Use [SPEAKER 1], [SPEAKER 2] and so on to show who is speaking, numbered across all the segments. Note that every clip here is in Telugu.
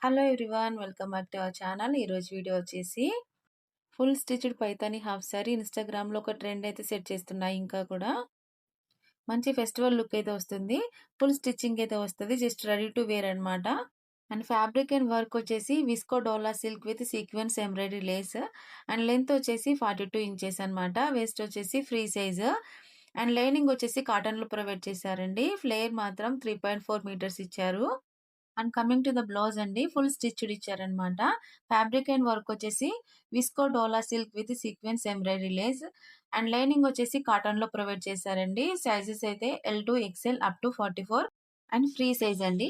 [SPEAKER 1] Hello everyone. Welcome back to our channel. ఈరోజు వీడియో వచ్చేసి full stitched Paithani half sorry ఇన్‌స్టాగ్రామ్‌లో ఒక ట్రెండ్ అయితే సెట్ చేస్తున్నాయి. ఇంకా కూడా మంచి ఫెస్టివల్ లుక్ అయితే వస్తుంది. ఫుల్ స్టిచ్చింగ్ అయితే వస్తది. జస్ట్ రెడీ టు వేర్ అన్నమాట. అండ్ ఫ్యాబ్రిక్ అండ్ వర్క్ వచ్చేసి విస్కో డోలా silk with sequence embroidery lace and length వచ్చేసి 42 ఇంచెస్ అన్నమాట. వేస్ట్ వచ్చేసి ఫ్రీ సైజ్ అండ్ లైనింగ్ వచ్చేసి కాటన్‌లో ప్రొవైడ్ చేశారండి. ఫ్లేర్ మాత్రం 3.4 మీటర్స్ ఇచ్చారు. And coming to the blouse అండి, ఫుల్ స్టిచ్డ్ ఇచ్చారనమాట. ఫ్యాబ్రిక్ అండ్ వర్క్ వచ్చేసి విస్కో డోలా silk with sequence embroidery lace and lining వచ్చేసి కాటన్‌లో ప్రొవైడ్ చేశారండి. సైజెస్ అయితే L2 XL up to 44 and free size అండి.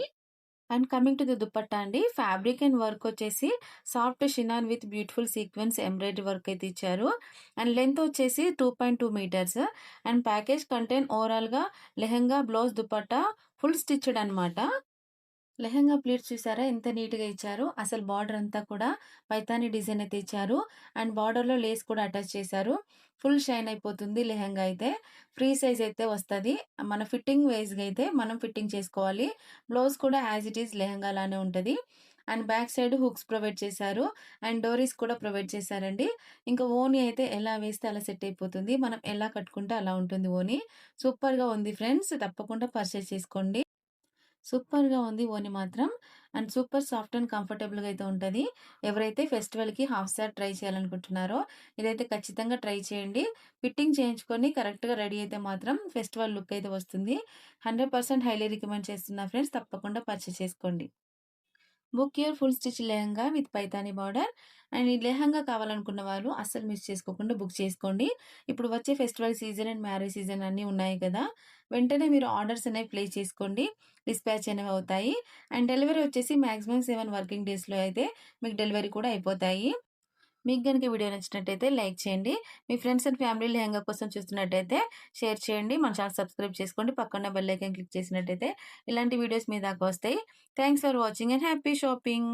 [SPEAKER 1] And coming to the dupatta అండి, ఫ్యాబ్రిక్ అండ్ వర్క్ వచ్చేసి soft chiffon with beautiful sequence embroidery work అయితే ఇచ్చారు. అండ్ లెంత్ వచ్చేసి 2.2 మీటర్స్ అండ్ ప్యాకేజ్ కంటైన్ ఓవరాల్‌గా lehenga, blouse, dupatta full stitched అనమాట. లెహెంగా ప్లీట్స్ చూసారా ఎంత నీట్‌గా ఇచ్చారో! అసలు బార్డర్ అంతా కూడా పైతాని డిజైన్ అయితే ఇచ్చారు. అండ్ బార్డర్‌లో లేస్ కూడా అటాచ్ చేశారు. ఫుల్ షైన్ అయిపోతుంది లెహెంగా అయితే. ఫ్రీ సైజ్ అయితే వస్తది. మన ఫిట్టింగ్ వైస్‌గా అయితే మనం ఫిట్టింగ్ చేసుకోవాలి. బ్లౌజ్ కూడా యాజ్ ఇట్ ఈజ్ లెహెంగా లానే ఉంటది. And back side hooks provide చేశారు. అండ్ డోరీస్ కూడా ప్రొవైడ్ చేశారండి. ఇంకా ఓనీ అయితే ఎలా వేస్తే అలా సెట్ అయిపోతుంది. మనం ఎలా కట్టుకుంటే అలా ఉంటుంది ఓనీ. సూపర్‌గా ఉంది ఫ్రెండ్స్. తప్పకుండా పర్చేస్ చేసుకోండి. సూపర్‌గా ఉంది ఓని మాత్రం. అండ్ సూపర్ సాఫ్ట్ అండ్ కంఫర్టబుల్‌గా అయితే ఉంటది. ఎవరైతే ఫెస్టివల్‌కి హాఫ్ సారీ ట్రై చేయాలనుకుంటున్నారో ఇదైతే ఖచ్చితంగా ట్రై చేయండి. ఫిట్టింగ్ చేయించుకొని కరెక్ట్‌గా రెడీ అయితే మాత్రం ఫెస్టివల్ లుక్ అయితే వస్తుంది. 100% హైలీ రికమెండ్ చేస్తున్నా ఫ్రెండ్స్. తప్పకుండా పర్చేస్ చేసుకోండి. Book your full stitch lehenga with Paithani border. And ఈ లెహంగా కావాలనుకున్న వాళ్ళు అస్సలు మిస్ చేసుకోకుండా బుక్ చేసుకోండి. ఇప్పుడు వచ్చే festival season and marriage season అన్నీ ఉన్నాయి కదా! వెంటనే మీరు ఆర్డర్స్ అనేవి ప్లేస్ చేసుకోండి. డిస్పాచ్ అనేవి అవుతాయి. అండ్ డెలివరీ వచ్చేసి మాక్సిమం 7 వర్కింగ్ డేస్‌లో అయితే మీకు డెలివరీ కూడా అయిపోతాయి. మీకు గనుక వీడియో నచ్చినట్టయితే లైక్ చేయండి. మీ ఫ్రెండ్స్ అండ్ ఫ్యామిలీ లెహంగా కోసం చూస్తున్నట్టయితే షేర్ చేయండి. మన ఛానెల్ సబ్స్క్రైబ్ చేసుకోండి. పక్కన బెల్ ఐకాన్ క్లిక్ చేసినట్టయితే ఇలాంటి వీడియోస్ మీ దాకా వస్తాయి. Thanks for watching and happy shopping.